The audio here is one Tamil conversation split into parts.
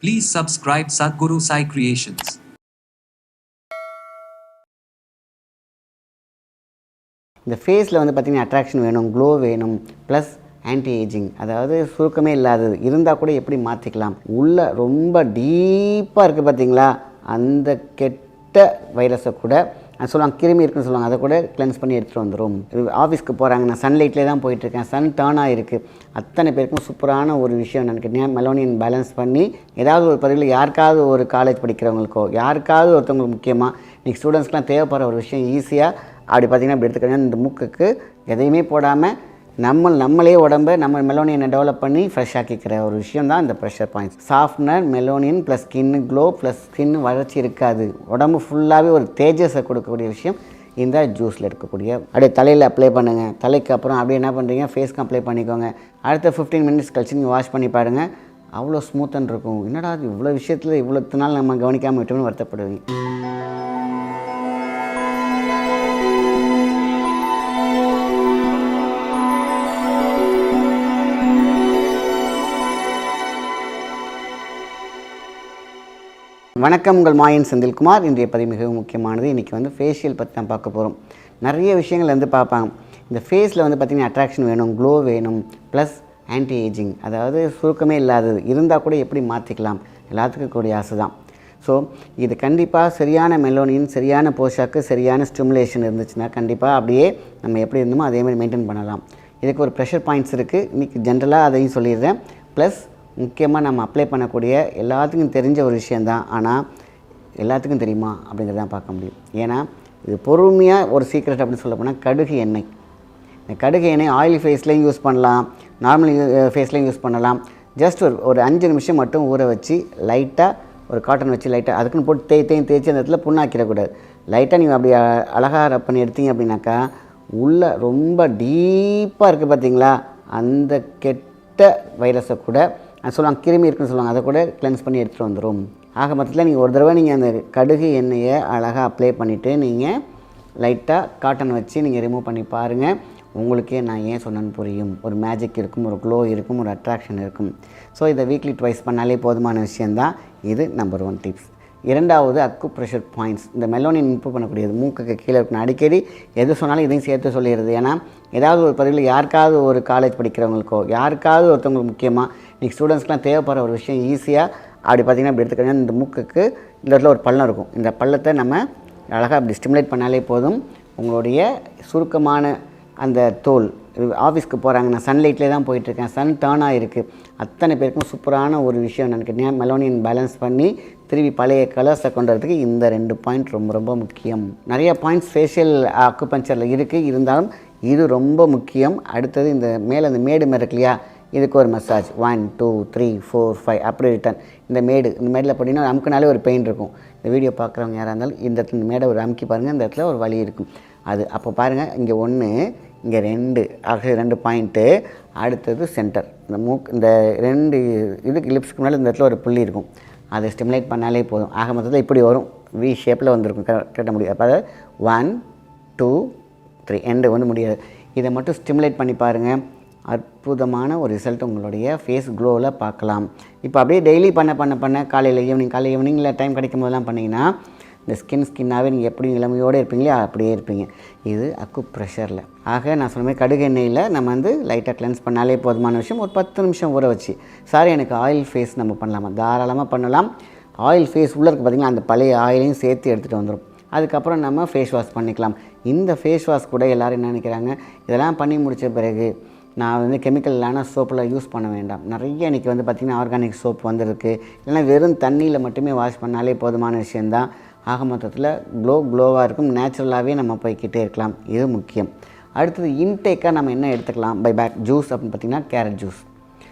Please subscribe Sadhguru Sai Creations. இந்த ஃபேஸில் வந்து பார்த்திங்கன்னா அட்ராக்ஷன் வேணும், க்ளோ வேணும், ப்ளஸ் ஆன்டி ஏஜிங், அதாவது சுருக்கமே இல்லாதது இருந்தால் கூட எப்படி மாற்றிக்கலாம். உள்ளே ரொம்ப டீப்பாக இருக்குது பார்த்திங்களா, அந்த கெட்ட வைரஸை கூட சொல்லுவாங்க, கிருமி இருக்குன்னு சொல்லுவாங்க, அதை கூட கிளென்ஸ் பண்ணி எடுத்துகிட்டு வந்துடும். ஆஃபீஸ்க்கு போகிறாங்க, நான் சன்லைட்லேயே தான் போயிட்டுருக்கேன், சன் டேர்ன் ஆகிருக்கு, அத்தனை பேருக்கும் சூப்பரான ஒரு விஷயம் என்னென்னு கேட்டிங்கன்னா, மெலோனின் பேலன்ஸ் பண்ணி ஏதாவது ஒரு பதிவில் யாருக்காவது ஒரு காலேஜ் படிக்கிறவங்களுக்கோ யாருக்காவது ஒருத்தவங்களுக்கு முக்கியமாக இன்றைக்கி ஸ்டூடெண்ட்ஸ்க்குலாம் தேவைப்படுற ஒரு விஷயம் ஈஸியாக அப்படி பார்த்திங்கன்னா அப்படி எடுத்துக்கிட்டீங்கன்னா இந்த மூக்குக்கு எதையுமே போடாமல் நம்மளே உடம்பை நம்ம மெலோனியனை டெவலப் பண்ணி ஃப்ரெஷ் ஆக்கிக்கிற ஒரு விஷயம் தான் இந்த pressure points. Softener, melanin plus skin glow plus skin வளர்ச்சி இருக்காது, உடம்பு ஃபுல்லாகவே ஒரு தேஜஸை கொடுக்கக்கூடிய விஷயம் இந்த ஜூஸில் இருக்கக்கூடிய. அப்படியே தலையில் அப்ளை பண்ணுங்கள், தலைக்கு அப்புறம் அப்படியே என்ன பண்ணுறீங்க ஃபேஸ்க்கு அப்ளை பண்ணிக்கோங்க. அடுத்த 15 மினிட்ஸ் கழிச்சு நீங்கள் வாஷ் பண்ணி பாருங்கள், அவ்வளோ ஸ்மூத்தன் இருக்கும். என்னடா அது இவ்வளோ விஷயத்தில் இவ்வளோ நாள் நம்ம கவனிக்காமல் விட்டோம்னு வருத்தப்படுவீங்க. வணக்கம், உங்கள் மாயன் செந்தில்குமார். இன்றைய பதிவு மிகவும் முக்கியமானது. இன்றைக்கி வந்து ஃபேஷியல் பற்றி தான் பார்க்க போகிறோம். நிறைய விஷயங்கள் வந்து பார்ப்பாங்க. இந்த ஃபேஸில் வந்து பார்த்திங்கன்னா அட்ராக்ஷன் வேணும், க்ளோ வேணும், ப்ளஸ் ஆன்டி ஏஜிங், அதாவது சுருக்கமே இல்லாதது இருந்தால் கூட எப்படி மாற்றிக்கலாம், எல்லாத்துக்கும் கூடிய ஆசை தான். ஸோ இது கண்டிப்பாக சரியான மெலோனின், சரியான போஷாக்கு, சரியான ஸ்டிமுலேஷன் இருந்துச்சுன்னா கண்டிப்பாக அப்படியே நம்ம எப்படி இருந்தோமோ அதேமாதிரி மெயின்டைன் பண்ணலாம். இதுக்கு ஒரு ப்ரெஷர் பாயிண்ட்ஸ் இருக்குது. இன்றைக்கி ஜென்ரலாக அதையும் சொல்லிடுறேன். ப்ளஸ் முக்கியமாக நம்ம அப்ளை பண்ணக்கூடிய எல்லாத்துக்கும் தெரிஞ்ச ஒரு விஷயந்தான், ஆனால் எல்லாத்துக்கும் தெரியுமா அப்படிங்கிறதான் பார்க்க முடியும். ஏன்னா இது பொறுமையாக ஒரு சீக்ரெட் அப்படின்னு சொல்ல போனால் கடுகு எண்ணெய். இந்த கடுகு எண்ணெய் ஆயில் ஃபேஸ்லேயும் யூஸ் பண்ணலாம், நார்மல் ஃபேஸ்லேயும் யூஸ் பண்ணலாம். ஜஸ்ட் ஒரு 5 நிமிஷம் மட்டும் ஊற வச்சு லைட்டாக ஒரு காட்டன் வச்சு லைட்டாக அதுக்குன்னு போட்டு தேய்ச்சி அந்த இடத்துல புண்ணாக்கிடக்கூடாது. லைட்டாக நீங்கள் அப்படி அழகாக ரப் பண்ணி எடுத்தீங்க அப்படின்னாக்கா உள்ளே ரொம்ப டீப்பாக இருக்குது பார்த்திங்களா, அந்த கெட்ட வைரஸை கூட சொல்லுவாங்க, கிருமி இருக்குன்னு சொல்லுவாங்க, அதை கூட கிளென்ஸ் பண்ணி எடுத்துகிட்டு வந்துடும். ஆக மொத்தத்தில் நீங்கள் ஒரு தடவை நீங்கள் அந்த கடுகு எண்ணெயை அழகாக அப்ளை பண்ணிவிட்டு நீங்கள் லைட்டாக காட்டன் வச்சு நீங்கள் ரிமூவ் பண்ணி பாருங்கள். உங்களுக்கே நான் ஏன் சொன்னேன்னு புரியும். ஒரு மேஜிக் இருக்கும், ஒரு க்ளோ இருக்கும், ஒரு அட்ராக்ஷன் இருக்கும். ஸோ இதை வீக்லி ட்வைஸ் பண்ணாலே போதுமான விஷயந்தான். இது நம்பர் 1 டிப்ஸ். இரண்டாவது அக்கு ப்ரெஷர் பாயிண்ட்ஸ். இந்த மெலோனின் இம்ப்ரூவ் பண்ணக்கூடியது மூக்குக்கு கீழே இருக்கணும். அடிக்கடி எது சொன்னாலும் இதையும் சேர்த்து சொல்லிடுறது. ஏன்னா ஏதாவது ஒரு பதிவில் யாருக்காவது ஒரு காலேஜ் படிக்கிறவங்களுக்கோ யாருக்காவது ஒருத்தவங்களுக்கு முக்கியமாக இன்றைக்கி ஸ்டூடெண்ட்ஸ்க்குலாம் தேவைப்படுற ஒரு விஷயம் ஈஸியாக அப்படி பார்த்திங்கன்னா அப்படி எடுத்துக்கிட்டீங்கன்னா இந்த மூக்குக்கு இந்த இடத்துல ஒரு பள்ளம் இருக்கும். இந்த பள்ளத்தை நம்ம அழகாக அப்படி ஸ்டிமுலேட் பண்ணாலே போதும். உங்களுடைய சுருக்கமான அந்த தோல், ஆஃபீஸ்க்கு போகிறாங்க, நான் சன்லைட்லேயே தான் போயிட்டுருக்கேன், சன் டேர்ன் ஆகிருக்கு, அத்தனை பேருக்கும் சூப்பரான ஒரு விஷயம் என்னென்னு கேட்டிங்கன்னா மெலோனின் பேலன்ஸ் பண்ணி திரும்பி பழைய கலர்ஸை கொண்டு வரதுக்கு இந்த 2 பாயிண்ட் ரொம்ப ரொம்ப முக்கியம். நிறைய பாயிண்ட்ஸ் ஃபேஷியல் அக்குபஞ்சரில் இருக்குது, இருந்தாலும் இது ரொம்ப முக்கியம். அடுத்தது இந்த மேலே அந்த மேடு மாதிரி இருக்கு இல்லையா, இதுக்கு ஒரு மசாஜ் 1 2 3 4 5 அப்படி ரிட்டன். இந்த மேடில் போட்டிங்கன்னா அமுக்குனாலே ஒரு பெயின் இருக்கும். இந்த வீடியோ பார்க்குறவங்க யாராக இருந்தாலும் இந்த இடத்துல இந்த மேடை ஒரு அமுக்கி பாருங்கள், இந்த இடத்துல ஒரு வலி இருக்கும். அது அப்போ பாருங்கள், இங்கே 1 இங்கே 2 ஆக 2 பாயிண்ட்டு. அடுத்தது சென்டர், இந்த இந்த 2 இதுக்கு லிப்ஸ்க்கு முன்னாடி இந்த இடத்துல ஒரு புள்ளி இருக்கும், அதை ஸ்டிமுலேட் பண்ணாலே போதும். ஆக மொத்தத்தில் இப்படி வரும், வி ஷேப்பில் வந்திருக்கும், கட்ட முடியும். அப்போ அதாவது 1 2 3 எண்டு வந்து முடியாது. இதை மட்டும் ஸ்டிமுலேட் பண்ணி பாருங்கள், அற்புதமான ஒரு ரிசல்ட் உங்களுடைய ஃபேஸ் க்ளோவில் பார்க்கலாம். இப்போ அப்படியே டெய்லி பண்ண காலையில் ஈவினிங் இல்லை டைம் கிடைக்கும் போதெல்லாம் பண்ணிங்கன்னா இந்த ஸ்கின்னாகவே நீங்கள் எப்படி இளமையோடு இருப்பீங்களோ அப்படியே இருப்பீங்க. இது அக்கு ப்ரெஷரில். ஆக நான் சொன்ன மாதிரி கடுகு எண்ணெயில் நம்ம வந்து லைட்டாக கிளென்ஸ் பண்ணாலே போதுமான விஷயம். ஒரு 10 நிமிஷம் ஊற வச்சு, சாரி எனக்கு ஆயில் ஃபேஸ் நம்ம பண்ணலாமா, தாராளமாக பண்ணலாம். ஆயில் ஃபேஸ் உள்ளே இருக்குது பார்த்திங்கன்னா, அந்த பழைய ஆயிலையும் சேர்த்து எடுத்துகிட்டு வந்துடும். அதுக்கப்புறம் நம்ம ஃபேஸ் வாஷ் பண்ணிக்கலாம். இந்த ஃபேஸ் வாஷ் கூட எல்லோரும் என்ன நினைக்கிறாங்க, இதெல்லாம் பண்ணி முடித்த பிறகு நான் வந்து கெமிக்கல் இல்லாத சோப்பில் யூஸ் பண்ண வேண்டாம். நிறைய இன்றைக்கி வந்து பார்த்திங்கன்னா ஆர்கானிக் சோப் வந்துருக்கு, இல்லைனா வெறும் தண்ணியில் மட்டுமே வாஷ் பண்ணாலே போதுமான விஷயந்தான். ஆக மொத்தத்தில் க்ளோவாக இருக்கும், நேச்சுரலாகவே நம்ம போய்கிட்டே இருக்கலாம். இது முக்கியம். அடுத்தது இன்டேக்காக நம்ம என்ன எடுத்துக்கலாம் பை பேக் ஜூஸ் அப்படின்னு பார்த்திங்கன்னா கேரட் ஜூஸ்.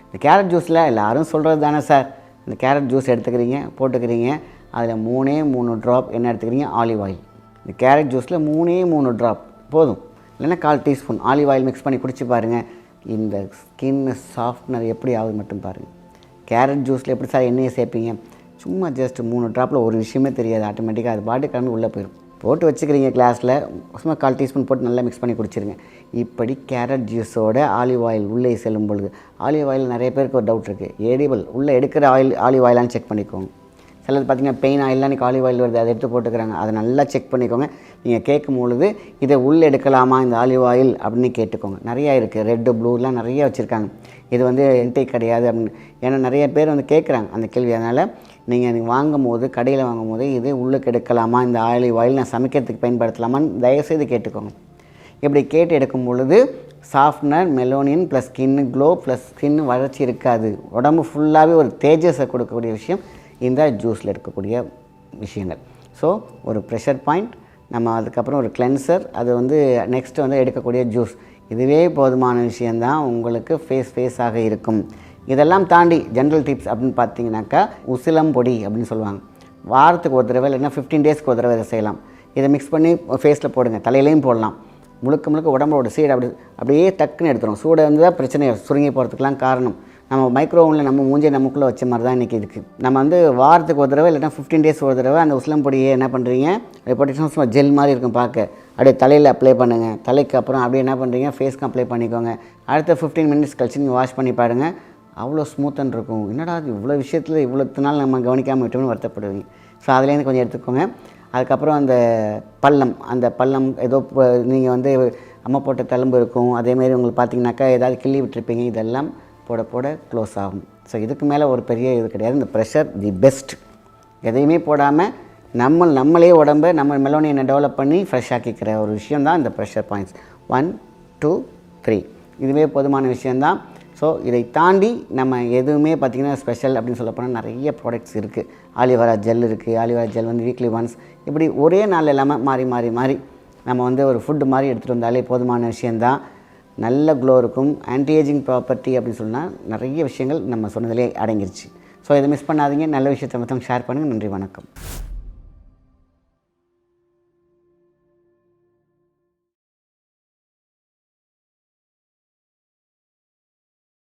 இந்த கேரட் ஜூஸில் எல்லோரும் சொல்கிறது தானே சார், இந்த கேரட் ஜூஸ் எடுத்துக்கிறீங்க, போட்டுக்கிறீங்க, அதில் 3 ட்ராப் என்ன எடுத்துக்கிறீங்க, ஆலிவ் ஆயில். இந்த கேரட் ஜூஸில் 3 ட்ராப் போதும், இல்லைன்னா 1/4 டீஸ்பூன் ஆலிவ் ஆயில் மிக்ஸ் பண்ணி குடிச்சு பாருங்கள். இந்த ஸ்கின் சாஃப்ட்னர் எப்படி ஆகுது மட்டும் பாருங்கள். கேரட் ஜூஸில் எப்படி சார் எண்ணெயை சேர்ப்பீங்க, சும்மா ஜஸ்ட் 3 ட்ராப்பில் ஒரு விஷயமே தெரியாது, ஆட்டோமேட்டிக்காக அது பாட்டு கிளம்பி உள்ளே போயிடும். போட்டு வச்சுக்கிறீங்க கிளாஸில், சும்மா 1/4 டீஸ்பூன் போட்டு நல்லா மிக்ஸ் பண்ணி குடிச்சிருங்க. இப்படி கேரட் ஜூஸோட ஆலிவ் ஆயில் உள்ளே செல்லும் பொழுது, ஆலிவ் ஆயில் நிறைய பேருக்கு ஒரு டவுட் இருக்குது, எடிபிள் உள்ளே எடுக்கிற ஆலிவ் ஆயிலான்னு செக் பண்ணிக்கோங்க. சிலது பார்த்திங்கன்னா பெயின் ஆயிலாம் இன்றைக்கி ஆலிவ் ஆயில் வருது, அதை எடுத்து போட்டுக்கிறாங்க. அதை நல்லா செக் பண்ணிக்கோங்க. நீங்கள் கேட்கும் பொழுது இதை உள்ளே எடுக்கலாமா இந்த ஆலிவ் ஆயில் அப்படின்னு கேட்டுக்கோங்க. நிறையா இருக்குது, ரெட்டு ப்ளூலாம் நிறைய வச்சுருக்காங்க. இது வந்து இன்டேக் கிடையாது அப்படின்னு, ஏன்னா நிறைய பேர் வந்து கேட்குறாங்க அந்த கேள்வி. அதனால் நீங்கள் வாங்கும் போது, கடையில் வாங்கும் போது இது உள்ளுக்கு எடுக்கலாமா இந்த ஆலிவ் ஆயில், நான் சமைக்கிறதுக்கு பயன்படுத்தலாமான்னு தயவுசெய்து கேட்டுக்கோங்க. இப்படி கேட்டு எடுக்கும் பொழுது softener, melanin plus skin glow plus skin வறட்சி இருக்காது. உடம்பு ஃபுல்லாகவே ஒரு தேஜஸை கொடுக்கக்கூடிய விஷயம் இந்த ஜூஸில் இருக்கக்கூடிய விஷயங்கள். ஸோ ஒரு ப்ரெஷர் பாயிண்ட், நம்ம அதுக்கப்புறம் ஒரு கிளென்சர், அது வந்து நெக்ஸ்ட்டு வந்து எடுக்கக்கூடிய ஜூஸ். இதுவே போதுமான விஷயந்தான் உங்களுக்கு ஃபேஸாக இருக்கும். இதெல்லாம் தாண்டி ஜென்ரல் டிப்ஸ் அப்படின்னு பார்த்தீங்கன்னாக்கா, உசிலம் பொடி அப்படின்னு சொல்லுவாங்க. வாரத்துக்கு ஒரு தடவை இல்லைன்னா 15 டேஸ்க்கு ஒரு தடவை இதை செய்யலாம். இதை மிக்ஸ் பண்ணி ஃபேஸில் போடுங்க, தலையிலையும் போடலாம். முழுக்க உடம்போட சீடு அப்படியே டக்குன்னு எடுத்துரும். சூடை வந்து தான் பிரச்சனை சுருங்கி போகிறதுக்கெலாம் காரணம். நம்ம மைக்ரோவனில் நம்ம மூஞ்சி நமக்குள்ளே வச்ச மாதிரி தான் இன்றைக்கி இருக்குது. நம்ம வந்து வாரத்துக்கு ஒரு தடவை இல்லைன்னா 15 டேஸ் ஒரு தடவை அந்த உசிலம் பொடியை என்ன பண்ணுறீங்க, அதை போட்டிங்கன்னா சும்மா ஜெல் மாதிரி இருக்கும் பார்க்க, அப்படியே தலையில் அப்ளை பண்ணுங்கள். தலைக்கு அப்புறம் அப்படியே என்ன பண்ணுறீங்க, ஃபேஸ்க்கு அப்ளை பண்ணிக்கோங்க. அடுத்த 15 மினிட்ஸ் கழிச்சு நீங்கள் வாஷ் பண்ணி பாருங்கள், அவ்வளோ ஸ்மூத்தன் இருக்கும். என்னடா அது இவ்வளோ விஷயத்தில் இவ்வளோ நாள் நம்ம கவனிக்காமல் விட்டோம்னு வருத்தப்படுவீங்க. ஸோ அதுலேருந்து கொஞ்சம் எடுத்துக்கோங்க. அதுக்கப்புறம் அந்த பள்ளம் ஏதோ நீங்கள் வந்து அம்மா போட்ட தழும்பு இருக்கும், அதேமாரி உங்களுக்கு பார்த்தீங்கன்னாக்கா ஏதாவது கிள்ளி விட்டுருப்பீங்க, இதெல்லாம் போட க்ளோஸ் ஆகும். ஸோ இதுக்கு மேலே ஒரு பெரிய இது கிடையாது. இந்த ப்ரெஷர் தி பெஸ்ட். எதையுமே போடாமல் நம்மளே உடம்பை நம்ம மெலோனியனை டெவலப் பண்ணி ஃப்ரெஷ் ஆக்கிக்கிற ஒரு விஷயந்தான் இந்த ப்ரெஷர் பாயிண்ட்ஸ். 1 2 3 இதுவே போதுமான விஷயந்தான். ஸோ இதை தாண்டி நம்ம எதுவுமே பார்த்திங்கன்னா ஸ்பெஷல் அப்படின்னு சொல்ல போனால் நிறைய ப்ராடக்ட்ஸ் இருக்குது. ஆலிவேரா ஜெல் இருக்குது. ஆலிவேரா ஜெல் வந்து வீக்லி ஒன்ஸ் இப்படி ஒரே நாள் இல்லாமல் மாறி நம்ம வந்து ஒரு ஃபுட்டு மாதிரி எடுத்துகிட்டு வந்தாலே போதுமான விஷயந்தான். நல்ல க்ளோ இருக்கும். ஆன்டி ஏஜிங் ப்ராப்பர்ட்டி அப்படின்னு சொன்னால் நிறைய விஷயங்கள் நம்ம சொன்னதிலே அடங்கிருச்சு. ஸோ இதை மிஸ் பண்ணாதீங்க. நல்ல விஷயத்தை மற்றவங்க ஷேர் பண்ணுங்கள். நன்றி, வணக்கம்.